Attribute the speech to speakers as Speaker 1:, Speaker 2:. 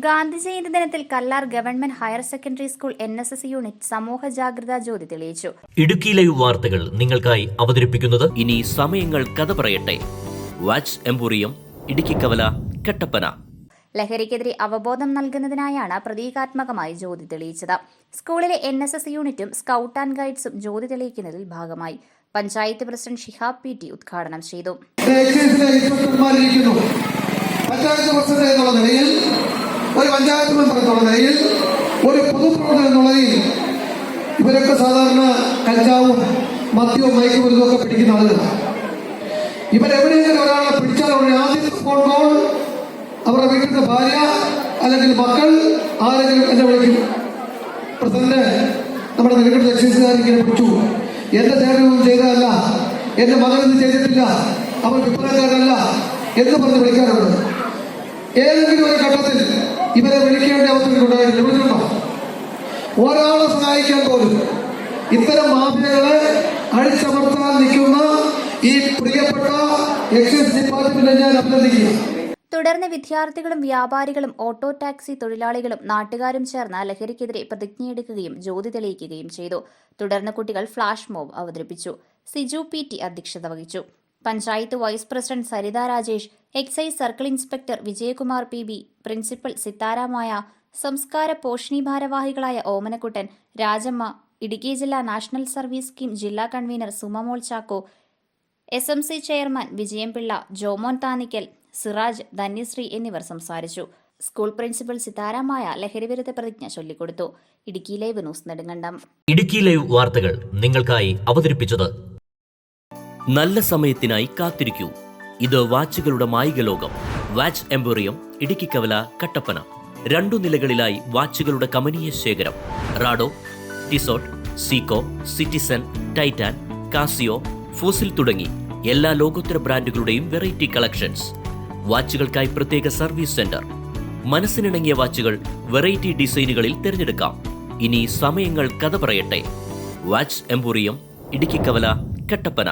Speaker 1: ഗാന്ധി ജയന്തി ദിനത്തിൽ Kallar government higher secondary school NSS unit സമൂഹ ജാഗ്രതാ ജ്യോതി തെളിയിച്ചു.
Speaker 2: ഇടുക്കി ലൈവ് വാർത്തകൾ നിങ്ങൾക്കായി അവതരിപ്പിക്കുന്നത് ഇനി സമയങ്ങൾ കഥ പറയട്ടെ. വാച്ച് എംപോറിയം, ഇടുക്കി കവല, കട്ടപ്പന.
Speaker 1: ലഹരിക്കെതിരെ അവബോധം നൽകുന്നതിനായാണ് പ്രതീകാത്മകമായി ജ്യോതി തെളിയിച്ചത്. സ്കൂളിലെ NSS യൂണിറ്റും സ്കൌട്ട് ആൻഡ് ഗൈഡ്സും ജ്യോതി തെളിയിക്കുന്നതിൽ ഭാഗമായി. പഞ്ചായത്ത് പ്രസിഡന്റ് ഷിഹാബ് PT ഉദ്ഘാടനം ചെയ്തു.
Speaker 3: ഒരു പഞ്ചായത്ത് മെമ്പർ എന്നുള്ള നിലയിൽ, ഒരു പൊതുപ്രവർത്തകൻ എന്നുള്ള നിലയിൽ ഇവരൊക്കെ സാധാരണ കഞ്ചാവും മദ്യവും മയക്കുമരുന്നും ഒക്കെ പിടിക്കുന്ന ആളുകളാണ്. ഇവരെവിടെയെങ്കിലും ഒരാളെ പിടിച്ചാൽ ഉടനെ ആദ്യം ഫോൺ കോൾ അവരുടെ വീട്ടിലെ ഭാര്യ അല്ലെങ്കിൽ മക്കൾ ആരെങ്കിലും എന്നെ വിളിക്കും. പ്രസിഡന്റ്, നമ്മുടെ നിലവിലെ എക്സൈസുകാർ ഇങ്ങനെ പിടിച്ചു, എന്റെ ചേട്ടനൊന്നും ചെയ്തതല്ല, എന്റെ മകനൊന്നും ചെയ്തിട്ടില്ല, അവർ വിപ്ലവക്കാരനല്ല എന്ന് പറഞ്ഞ് വിളിക്കാറുണ്ട്. ഏതെങ്കിലും ഒരു ഘട്ടത്തിൽ ഇവരെ വിളിക്കേണ്ട അവസരമുണ്ടായിരുന്നു. വിളിച്ചിട്ടുണ്ടോ? ഒരാളെ സഹായിക്കാൻ പോലും ഇത്തരം മാഫിയകളെ അടിച്ചമർത്താൻ നിൽക്കുന്ന ഈ പ്രിയപ്പെട്ട എക്സൈസ് ഡിപ്പാർട്ട്മെന്റിനെ ഞാൻ അഭിനന്ദിക്കുക.
Speaker 1: തുടർന്ന് വിദ്യാർത്ഥികളും വ്യാപാരികളും ഓട്ടോ ടാക്സി തൊഴിലാളികളും നാട്ടുകാരും ചേർന്ന് ലഹരിക്കെതിരെ പ്രതിജ്ഞയെടുക്കുകയും ജ്യോതി തെളിയിക്കുകയും ചെയ്തു. തുടർന്ന് കുട്ടികൾ ഫ്ലാഷ് മോബ് അവതരിപ്പിച്ചു. സിജു PT അധ്യക്ഷത വഹിച്ചു. Panchayat vice president Saritha Rajesh, excise circle inspector Vijayakumar PB, principal സിത്താരമായ, സംസ്കാര പോഷണി ഭാരവാഹികളായ ഓമനക്കുട്ടൻ, രാജമ്മ, ഇടുക്കി ജില്ലാ നാഷണൽ സർവീസ് സ്കീം ജില്ലാ convener Sumamol Chacko, SMC chairman Vijayampillai, Jomon Thanickal, Siraj, Dhanyasree എന്നിവർ സംസാരിച്ചു. സ്കൂൾ പ്രിൻസിപ്പൽ സിത്താരമായ ലഹരിവിരുദ്ധ പ്രതിജ്ഞ ചൊല്ലിക്കൊടുത്തു. Idukki live news Nedumkandam.
Speaker 2: Idukki live വാർത്തകൾ നിങ്ങൾക്കായി അവതരിപ്പിച്ചത് നല്ല സമയത്തിനായി കാത്തിരിക്കൂ. ഇത് വാച്ചുകളുടെ മായിക ലോകം. വാച്ച് എംപോറിയം, ഇടുക്കി കവല, കട്ടപ്പന. 2 നിലകളിലായി വാച്ചുകളുടെ കമനീയ ശേഖരം. Rado, Tissot, Seiko, Citizen, Titan, Casio, Fossil തുടങ്ങി എല്ലാ ലോകോത്തര ബ്രാൻഡുകളുടെയും വെറൈറ്റി കളക്ഷൻസ്. വാച്ചുകൾക്കായി പ്രത്യേക സർവീസ് സെന്റർ. മനസ്സിനിണങ്ങിയ വാച്ചുകൾ വെറൈറ്റി ഡിസൈനുകളിൽ തിരഞ്ഞെടുക്കാം. ഇനി സമയങ്ങൾ കഥ പറയട്ടെ. വാച്ച് എംപോറിയം, ഇടുക്കി കവല, കട്ടപ്പന.